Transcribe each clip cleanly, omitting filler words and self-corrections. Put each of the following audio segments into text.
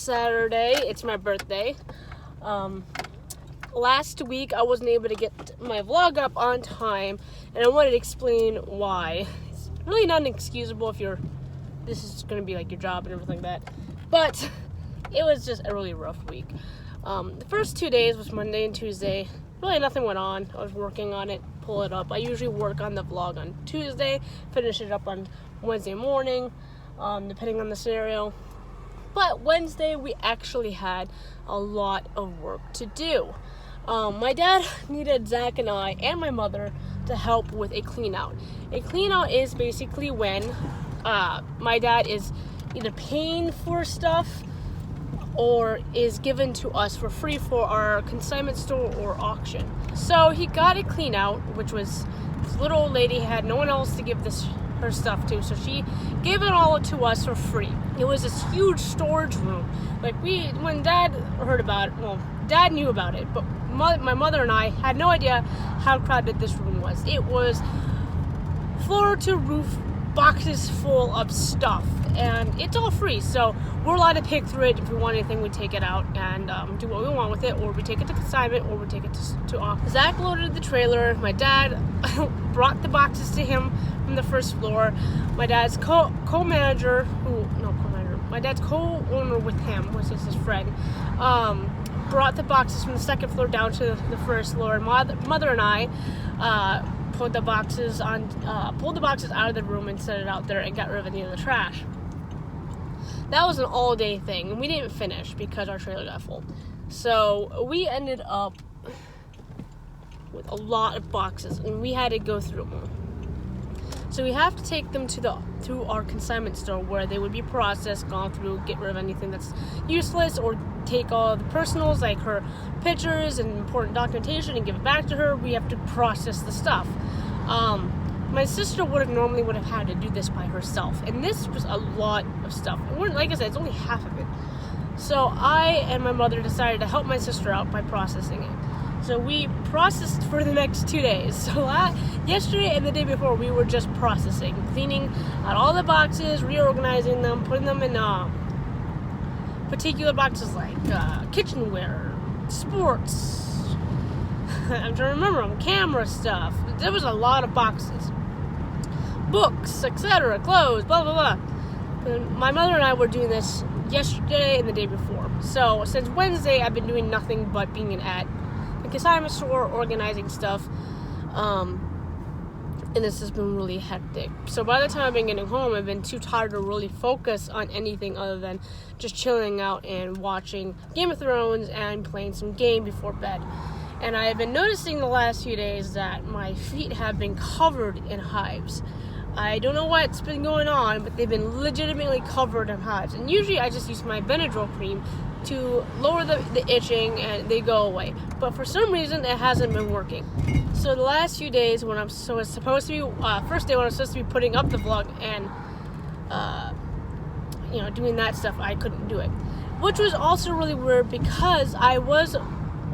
Saturday. It's my birthday. Last week I wasn't able to get my vlog up on time, and I wanted to explain why. It's really not inexcusable if this is going to be like your job and everything like that, but it was just a really rough week. The first 2 days was Monday and Tuesday. Really nothing went on. I was working on it, pull it up. I usually work on the vlog on Tuesday, finish it up on Wednesday morning, depending on the scenario. But Wednesday we actually had a lot of work to do. My dad needed Zach and I and my mother to help with a clean out. A clean out is basically when my dad is either paying for stuff or is given to us for free for our consignment store or auction. So he got a clean out, which was this little old lady had no one else to give her stuff to, so she gave it all to us for free. It was this huge storage room. Like when Dad heard about it, well, Dad knew about it, but my mother and I had no idea how crowded this room was. It was floor to roof, boxes full of stuff, and it's all free, so we're allowed to pick through it. If we want anything, we take it out and do what we want with it, or we take it to consignment, or we take it to office. Zach loaded the trailer. My dad brought the boxes to him from the first floor. My dad's co-owner with him, which is his friend, brought the boxes from the second floor down to the first floor. And mother and I pulled the boxes out of the room and set it out there and got rid of any of the trash. That was an all-day thing, and we didn't finish because our trailer got full. So we ended up with a lot of boxes, and we had to go through them. So we have to take them to our consignment store, where they would be processed, gone through, get rid of anything that's useless, or take all the personals, like her pictures and important documentation, and give it back to her. We have to process the stuff. My sister would have had to do this by herself, and this was a lot of stuff. Like I said, it's only half of it. So I and my mother decided to help my sister out by processing it. So we processed for the next 2 days. So yesterday and the day before, we were just processing, cleaning out all the boxes, reorganizing them, putting them in particular boxes like kitchenware, sports, I'm trying to remember them, camera stuff. There was a lot of boxes. Books, etc., clothes, blah, blah, blah. And my mother and I were doing this yesterday and the day before. So since Wednesday, I've been doing nothing but being at the consignment store, organizing stuff. And this has been really hectic. So by the time I've been getting home, I've been too tired to really focus on anything other than just chilling out and watching Game of Thrones and playing some game before bed. And I have been noticing the last few days that my feet have been covered in hives. I don't know what's been going on, but they've been legitimately covered in hives. And usually I just use my Benadryl cream to lower the itching and they go away. But for some reason, it hasn't been working. So the last few days when it's supposed to be, first day when I was supposed to be putting up the vlog and, doing that stuff, I couldn't do it. Which was also really weird because I was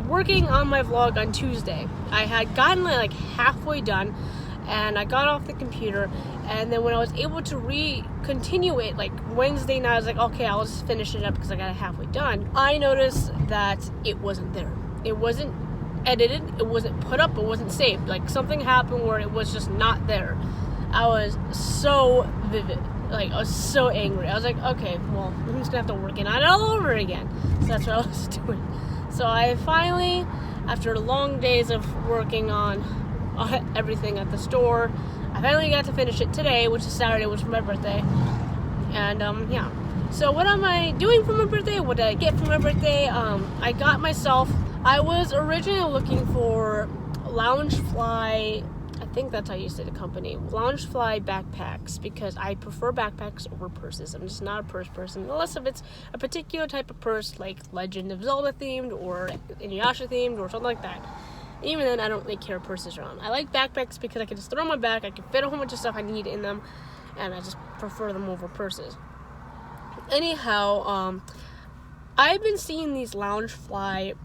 working on my vlog on Tuesday. I had gotten like halfway done, and I got off the computer, and then when I was able to continue it, like Wednesday night, I was like, okay, I'll just finish it up because I got it halfway done. I noticed that it wasn't there. It wasn't edited, it wasn't put up, it wasn't saved. Like something happened where it was just not there. I was so vivid. Like, I was so angry. I was like, okay, well, I'm just gonna have to work on it all over again. So that's what I was doing. So I finally, after long days of working on everything at the store, I finally got to finish it today, which is Saturday, which is my birthday. And yeah. So what am I doing for my birthday? What did I get for my birthday? I was originally looking for Loungefly, I think that's how you say the company, Loungefly backpacks, because I prefer backpacks over purses. I'm just not a purse person, unless if it's a particular type of purse, like Legend of Zelda themed, or Inuyasha themed, or something like that. Even then, I don't really care purses around. I like backpacks because I can just throw them on my back, I can fit a whole bunch of stuff I need in them, and I just prefer them over purses. Anyhow, I've been seeing these Loungefly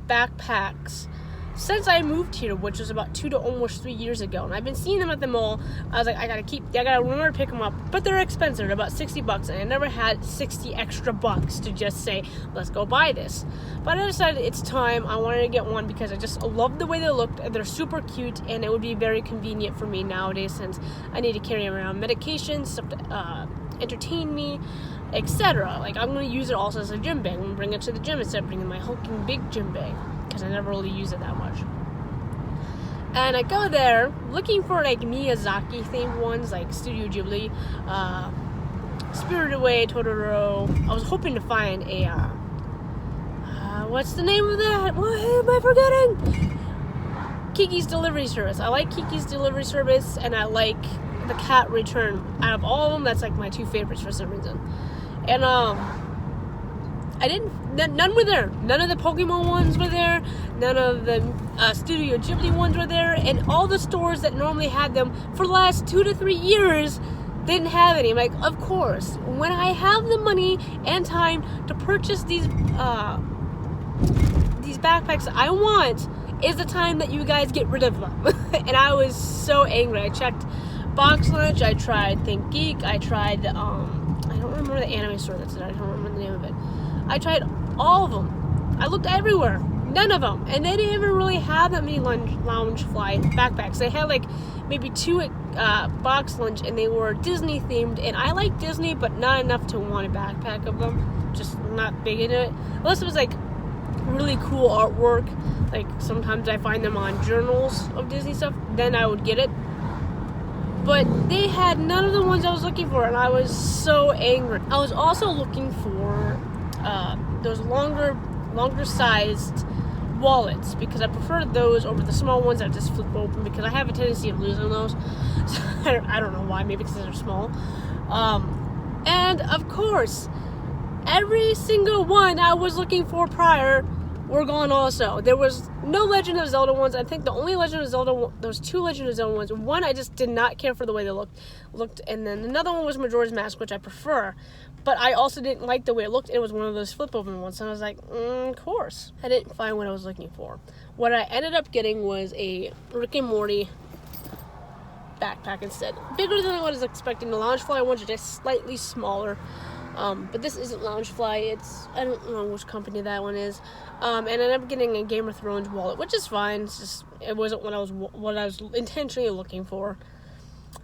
backpacks since I moved here, which was about 2 to almost 3 years ago, and I've been seeing them at the mall. I was like, I gotta remember to pick them up, but they're expensive. They're about $60, and I never had 60 extra bucks to just say, let's go buy this. But I decided it's time. I wanted to get one because I just love the way they looked. They're super cute, and it would be very convenient for me nowadays since I need to carry around medications, stuff to entertain me, etc. Like, I'm going to use it also as a gym bag. I'm going to bring it to the gym instead of bringing my hulking big gym bag, because I never really use it that much. And I go there looking for like Miyazaki themed ones, like Studio Ghibli, Spirited Away, Totoro. I was hoping to find a what's the name of that? What am I forgetting? Kiki's Delivery Service. I like Kiki's Delivery Service, and I like the Cat Return. Out of all of them, that's like my 2 favorites for some reason. And none were there. None of the Pokemon ones were there. None of the Studio Ghibli ones were there. And all the stores that normally had them for the last 2 to 3 years didn't have any. I'm like, of course, when I have the money and time to purchase these backpacks I want, is the time that you guys get rid of them. And I was so angry. I checked Box Lunch. I tried Think Geek. I tried I don't remember the anime store that's it. I don't remember the name of it. I tried all of them. I looked everywhere. None of them. And they didn't even really have that many Loungefly backpacks. They had like maybe 2 at Box Lunch, and they were Disney themed. And I like Disney, but not enough to want a backpack of them. Just not big into it. Unless it was like really cool artwork. Like sometimes I find them on journals of Disney stuff. Then I would get it. But they had none of the ones I was looking for, and I was so angry. I was also looking for those longer sized wallets, because I prefer those over the small ones that just flip open, because I have a tendency of losing those. So I don't know why, maybe because they're small. And of course, every single one I was looking for prior were gone also. There was no Legend of Zelda ones. I think the only Legend of Zelda, those 2 Legend of Zelda ones, one I just did not care for the way they looked, and then another one was Majora's Mask, which I prefer, but I also didn't like the way it looked, and it was one of those flip open ones, and I was like, of course. I didn't find what I was looking for. What I ended up getting was a Rick and Morty backpack instead. Bigger than I was expecting. The Loungefly ones are just slightly smaller. But this isn't Loungefly. I don't know which company that one is. And I ended up getting a Game of Thrones wallet, which is fine. It wasn't what I was intentionally looking for.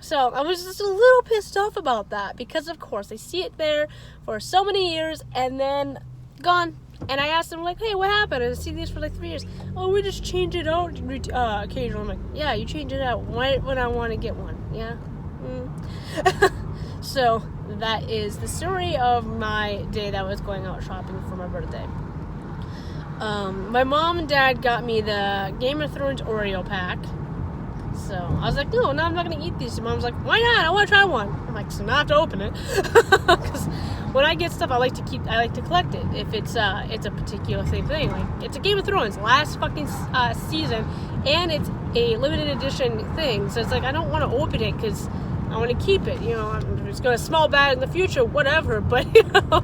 So I was just a little pissed off about that, because of course I see it there for so many years and then gone. And I asked them, like, hey, what happened? I see these for like 3 years. Oh, we just change it out occasionally. I'm like, yeah, you change it out when I want to get one. Yeah. So that is the story of my day that I was going out shopping for my birthday. My mom and dad got me the Game of Thrones Oreo pack. So I was like, no, I'm not going to eat these. And Mom's like, why not? I want to try one. I'm like, so now I have to open it. Because when I get stuff, I like to collect it. If it's a particular thing. Like, it's a Game of Thrones last fucking season, and it's a limited edition thing. So it's like, I don't want to open it because I want to keep it. You know, I'm just going to smell bad in the future, whatever. But, you know.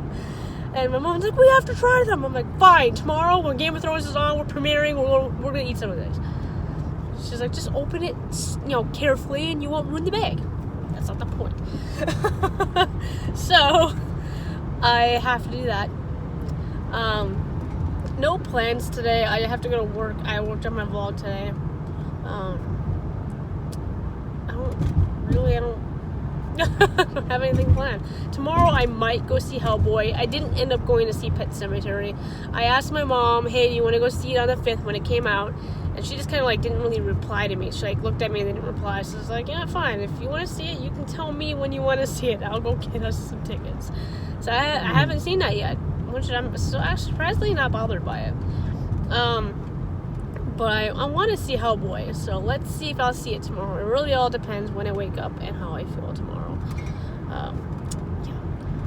And my mom's like, we have to try them. I'm like, fine. Tomorrow, when Game of Thrones is on, we're premiering, we're going to eat some of this. She's like, just open it, carefully, and you won't ruin the bag. That's not the point. So, I have to do that. No plans today. I have to go to work. I worked on my vlog today. I don't have anything planned. Tomorrow I might go see Hellboy. I didn't end up going to see Pet Sematary. I asked my mom, hey, do you want to go see it on the 5th when it came out? And she just kind of didn't really reply to me. She looked at me and didn't reply. So I was like, yeah, fine. If you want to see it, you can tell me when you want to see it. I'll go get us some tickets. So I haven't seen that yet, which I'm surprisingly not bothered by it. But I want to see Hellboy, so let's see if I'll see it tomorrow. It really all depends when I wake up and how I feel tomorrow. Yeah.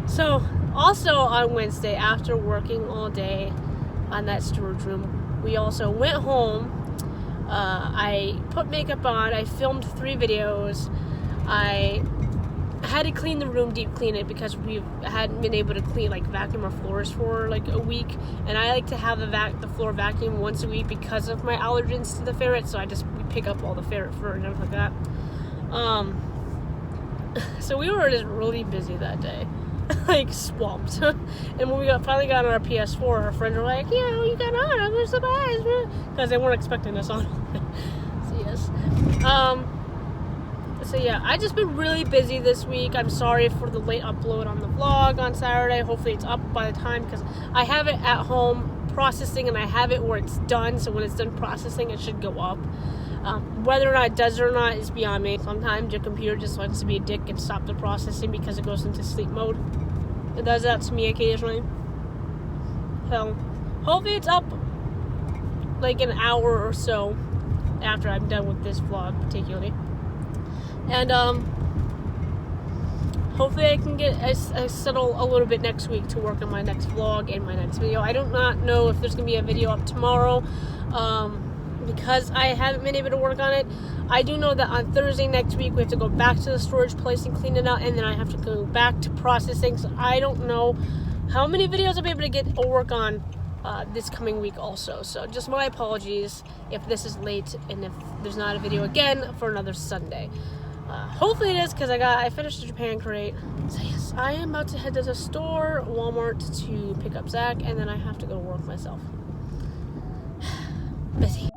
So, also on Wednesday, after working all day on that storage room, we also went home. I put makeup on. I filmed 3 videos. I I had to clean the room, deep clean it, because we hadn't been able to clean, like, vacuum our floors for like a week, and I like to have the floor vacuum once a week because of my allergens to the ferret. So we pick up all the ferret fur and everything like that. So we were just really busy that day. Like, swamped. And when we finally got on our PS4, our friends were like, yeah, what you got on? I'm surprised, because they weren't expecting us on. So yes. So yeah, I just been really busy this week. I'm sorry for the late upload on the vlog on Saturday. Hopefully it's up by the time, because I have it at home processing, and I have it where it's done. So when it's done processing, it should go up. Whether or not it does or not is beyond me. Sometimes your computer just wants to be a dick and stop the processing because it goes into sleep mode. It does that to me occasionally. So hopefully it's up like an hour or so after I'm done with this vlog particularly. And hopefully I can get I settle a little bit next week to work on my next vlog and my next video. I do not know if there's going to be a video up tomorrow, because I haven't been able to work on it. I do know that on Thursday next week we have to go back to the storage place and clean it out, and then I have to go back to processing. So I don't know how many videos I'll be able to get or work on this coming week also. So just my apologies if this is late and if there's not a video again for another Sunday. Hopefully it is, because I finished the Japan crate. So yes, I am about to head to the store, Walmart, to pick up Zach, and then I have to go to work myself. Busy.